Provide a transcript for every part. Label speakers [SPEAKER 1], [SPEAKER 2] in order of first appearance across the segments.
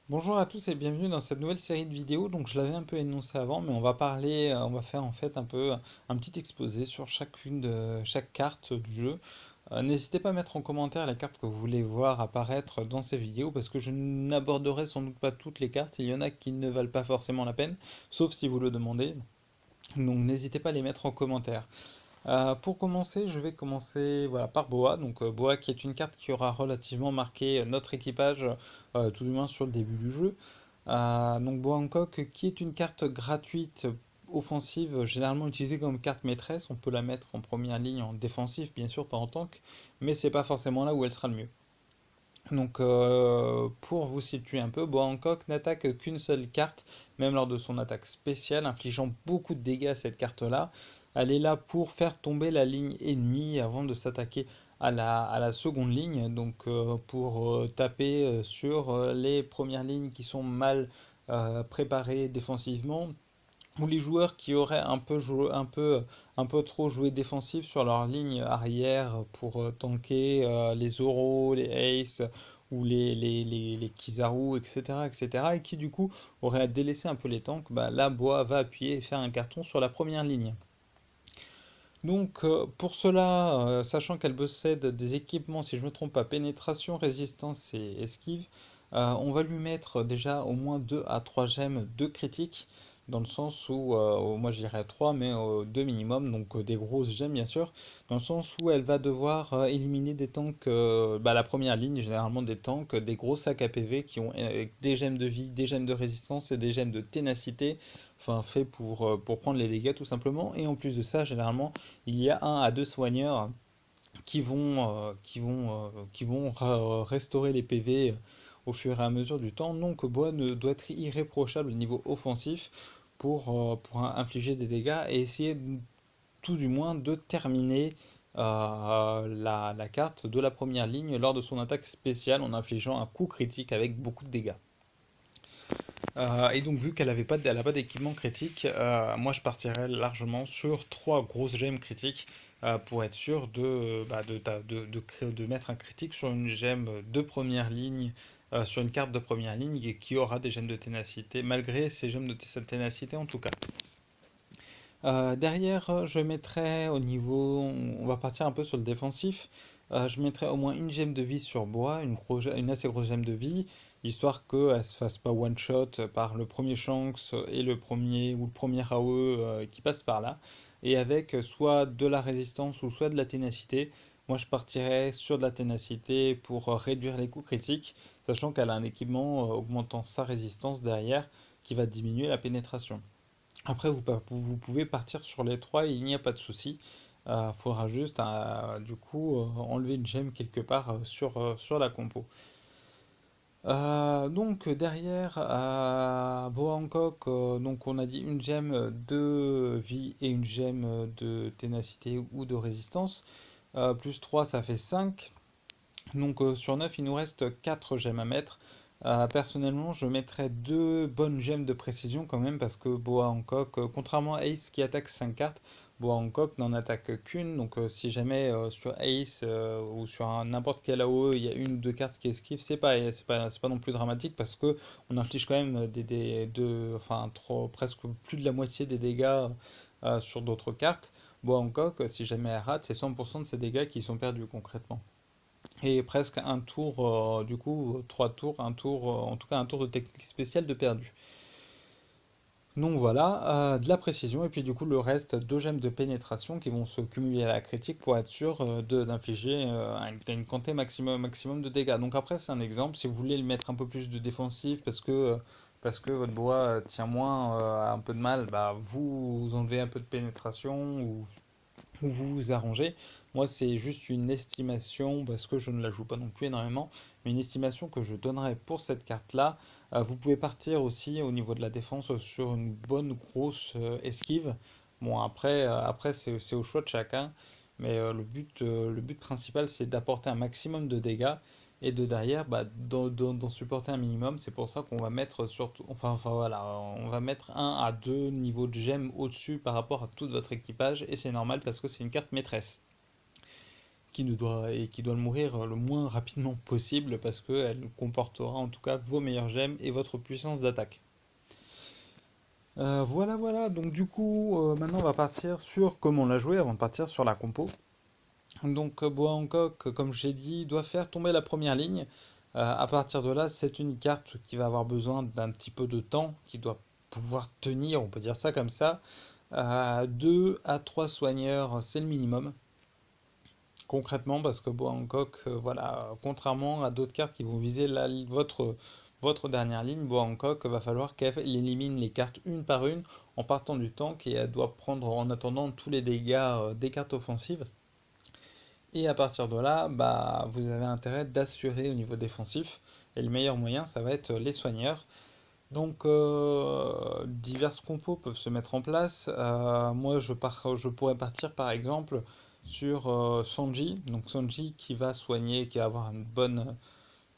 [SPEAKER 1] Bonjour à tous et bienvenue dans cette nouvelle série de vidéos. Donc je l'avais un peu énoncé avant, mais on va faire en fait un petit exposé sur chaque carte du jeu. N'hésitez pas à mettre en commentaire la carte que vous voulez voir apparaître dans ces vidéos parce que je n'aborderai sans doute pas toutes les cartes. Il y en a qui ne valent pas forcément la peine, sauf si vous le demandez. Donc n'hésitez pas à les mettre en commentaire. Pour commencer, je vais commencer voilà, par Boa. Donc Boa qui est une carte qui aura relativement marqué notre équipage, tout du moins sur le début du jeu. Donc Boa Hancock qui est une carte gratuite offensive, généralement utilisée comme carte maîtresse. On peut la mettre en première ligne en défensif, bien sûr, pas en tank, mais c'est pas forcément là où elle sera le mieux. Donc pour vous situer un peu, Boa Hancock n'attaque qu'une seule carte, même lors de son attaque spéciale, infligeant beaucoup de dégâts à cette carte-là. Elle est là pour faire tomber la ligne ennemie avant de s'attaquer à la seconde ligne, donc pour taper sur les premières lignes qui sont mal préparées défensivement, ou les joueurs qui auraient un peu trop joué défensif sur leur ligne arrière pour tanker les Zoro, les Ace ou les Kizaru, etc., etc., et qui du coup auraient délaissé un peu les tanks. Bah, là, Boa va appuyer et faire un carton sur la première ligne. Donc pour cela, sachant qu'elle possède des équipements, si je ne me trompe pas, pénétration, résistance et esquive, on va lui mettre déjà au moins 2 à 3 gemmes de critique, dans le sens où, moi je dirais 3, mais 2 minimum, donc des grosses gemmes bien sûr, dans le sens où elle va devoir éliminer des tanks, bah, la première ligne, généralement des tanks, des gros sacs à PV qui ont des gemmes de vie, des gemmes de résistance et des gemmes de ténacité, enfin fait pour prendre les dégâts tout simplement, et en plus de ça, généralement, il y a un à deux soigneurs qui vont restaurer les PV au fur et à mesure du temps. Donc Boa doit être irréprochable au niveau offensif pour infliger des dégâts et essayer tout du moins de terminer la carte de la première ligne lors de son attaque spéciale en infligeant un coup critique avec beaucoup de dégâts. Et donc vu qu'elle n'a pas d'équipement critique, moi je partirais largement sur trois grosses gemmes critiques pour être sûr de mettre un critique sur une gemme de première ligne, sur une carte de première ligne et qui aura des gemmes de ténacité, malgré ces gemmes de ténacité en tout cas. Derrière, je mettrai au niveau, on va partir un peu sur le défensif. Je mettrai au moins une gemme de vie sur Bois, une assez grosse gemme de vie, histoire qu'elle se fasse pas one shot par le premier Shanks et le premier AOE qui passe par là, et avec soit de la résistance ou soit de la ténacité. Moi, je partirais sur de la ténacité pour réduire les coups critiques, sachant qu'elle a un équipement augmentant sa résistance derrière qui va diminuer la pénétration. Après, vous pouvez partir sur les trois et il n'y a pas de souci. Faudra juste du coup enlever une gemme quelque part sur la compo. Donc derrière Boa Hancock, donc on a dit une gemme de vie et une gemme de ténacité ou de résistance. Plus 3 ça fait 5. Donc sur 9 il nous reste 4 gemmes à mettre. Personnellement, je mettrais deux bonnes gemmes de précision quand même parce que Boa Hancock, contrairement à Ace qui attaque 5 cartes, Boa Hancock n'en attaque qu'une. Donc si jamais sur Ace ou sur n'importe quel AOE il y a une ou deux cartes qui esquivent, c'est pas non plus dramatique parce que on inflige quand même enfin presque plus de la moitié des dégâts sur d'autres cartes. Boa Hancock, si jamais elle rate, c'est 100% de ses dégâts qui sont perdus concrètement. Et presque un tour, du coup, trois tours, un tour, en tout cas un tour de technique spéciale de perdu. Donc voilà, de la précision, et puis du coup le reste, deux gemmes de pénétration qui vont se cumuler à la critique pour être sûr d'infliger une quantité maximum de dégâts. Donc après c'est un exemple, si vous voulez le mettre un peu plus de défensif parce que votre bois tient moins a un peu de mal, bah vous enlevez un peu de pénétration ou vous vous arrangez. Moi, c'est juste une estimation, parce que je ne la joue pas non plus énormément, mais une estimation que je donnerais pour cette carte-là. Vous pouvez partir aussi au niveau de la défense sur une bonne grosse esquive. Bon, après c'est au choix de chacun, mais le but principal, c'est d'apporter un maximum de dégâts et de derrière, bah, d'en supporter un minimum. C'est pour ça qu'on va mettre surtout, enfin voilà, on va mettre un à deux niveaux de gemmes au-dessus par rapport à tout votre équipage, et c'est normal parce que c'est une carte maîtresse. qui doit mourir le moins rapidement possible parce qu'elle comportera en tout cas vos meilleurs gemmes et votre puissance d'attaque. Voilà, voilà, donc du coup, maintenant on va partir sur comment la jouer avant de partir sur la compo. Donc Bois Hancock, comme j'ai dit, doit faire tomber la première ligne. À partir de là, c'est une carte qui va avoir besoin d'un petit peu de temps, qui doit pouvoir tenir, on peut dire ça comme ça. 2 à 3 soigneurs, c'est le minimum. Concrètement, parce que Bois Hancock, voilà, contrairement à d'autres cartes qui vont viser votre dernière ligne, Bois Hancock va falloir qu'elle élimine les cartes une par une en partant du tank et elle doit prendre en attendant tous les dégâts des cartes offensives. Et à partir de là, bah, vous avez intérêt d'assurer au niveau défensif. Et le meilleur moyen, ça va être les soigneurs. Donc, diverses compos peuvent se mettre en place. Moi, je pourrais partir par exemple sur Sanji. Donc, Sanji qui va soigner, qui va avoir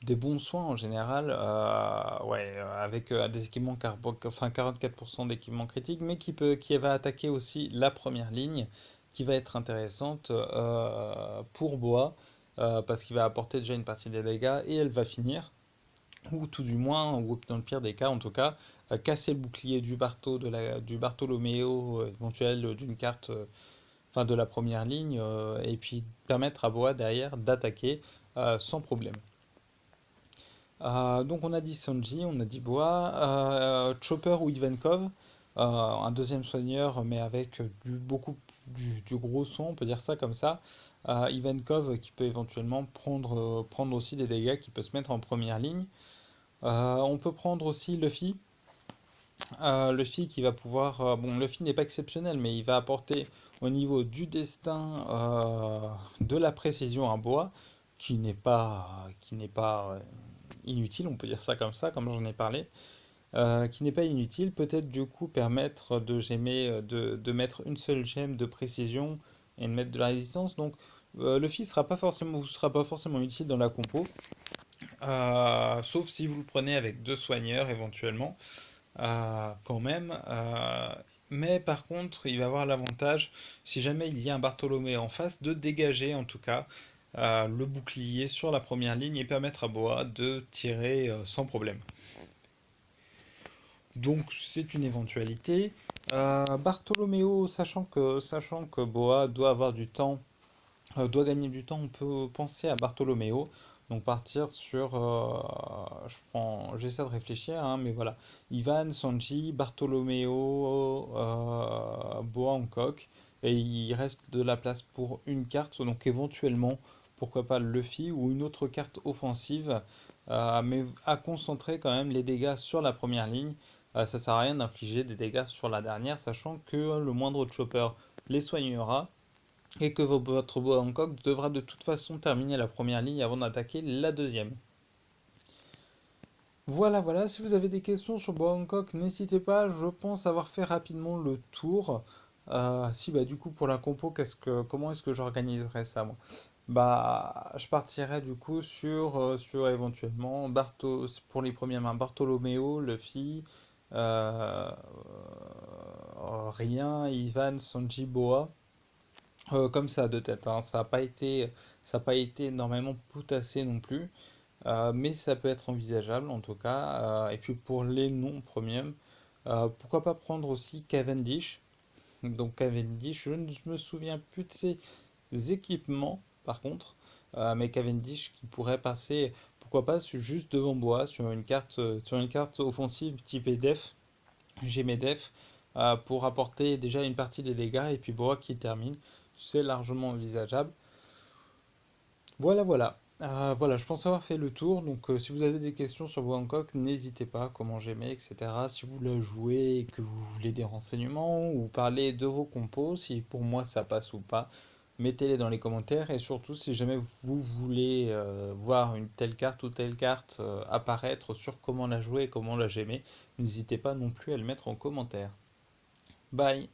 [SPEAKER 1] des bons soins en général. Ouais, avec des équipements, enfin 44% d'équipements critiques, mais qui va attaquer aussi la première ligne, qui va être intéressante pour Boa, parce qu'il va apporter déjà une partie des dégâts et elle va finir ou tout du moins, ou dans le pire des cas en tout cas, casser le bouclier du Bartolomeo éventuel d'une carte, enfin de la première ligne, et puis permettre à Boa derrière d'attaquer sans problème. Donc on a dit Sanji, on a dit Boa, Chopper ou Ivankov, un deuxième soigneur mais avec du gros son, on peut dire ça comme ça. Ivankov qui peut éventuellement prendre aussi des dégâts, qui peut se mettre en première ligne. On peut prendre aussi Luffy. Luffy qui va pouvoir. Bon, Luffy n'est pas exceptionnel, mais il va apporter au niveau du destin de la précision à Boa, qui n'est pas inutile, on peut dire ça comme j'en ai parlé, qui n'est pas inutile. Peut-être du coup permettre de mettre une seule gemme de précision et de mettre de la résistance. Donc Luffy vous sera pas forcément utile dans la compo, sauf si vous le prenez avec deux soigneurs éventuellement, quand même. Mais par contre, il va avoir l'avantage, si jamais il y a un Bartholomé en face, de dégager en tout cas le bouclier sur la première ligne et permettre à Boa de tirer sans problème. Donc c'est une éventualité. Bartholoméo, sachant que Boa doit avoir du temps, doit gagner du temps, on peut penser à Bartholoméo. Donc partir sur, j'essaie de réfléchir, hein, mais voilà, Ivan, Sanji, Bartholoméo, Boa Hancock, et il reste de la place pour une carte, donc éventuellement, pourquoi pas Luffy ou une autre carte offensive, mais à concentrer quand même les dégâts sur la première ligne. Ça sert à rien d'infliger des dégâts sur la dernière, sachant que le moindre chopper les soignera et que votre Boa Hancock devra de toute façon terminer la première ligne avant d'attaquer la deuxième. Voilà, voilà, si vous avez des questions sur Boa Hancock, n'hésitez pas, je pense avoir fait rapidement le tour. Si bah du coup pour la compo, comment est-ce que j'organiserais ça moi? Bah je partirais du coup sur éventuellement pour les premières mains Bartolomeo, Luffy, euh, Rien, Ivan, Sanji, Boa. Comme ça de tête, hein. Ça a pas été énormément potassé non plus, mais ça peut être envisageable en tout cas. Et puis pour les non premium, pourquoi pas prendre aussi Cavendish. Donc Cavendish, je ne me souviens plus de ses équipements par contre, mais Cavendish qui pourrait passer, pourquoi pas juste devant Bois sur une carte offensive type def, GMDF, pour apporter déjà une partie des dégâts et puis Boa qui termine. C'est largement envisageable. Voilà, voilà. Voilà, je pense avoir fait le tour. Donc, si vous avez des questions sur Boa Hancock, n'hésitez pas, comment j'aimais, etc. Si vous la jouez et que vous voulez des renseignements ou parler de vos compos, si pour moi ça passe ou pas, mettez-les dans les commentaires. Et surtout, si jamais vous voulez voir une telle carte ou telle carte apparaître sur comment la jouer et comment la j'aimais, n'hésitez pas non plus à le mettre en commentaire. Bye!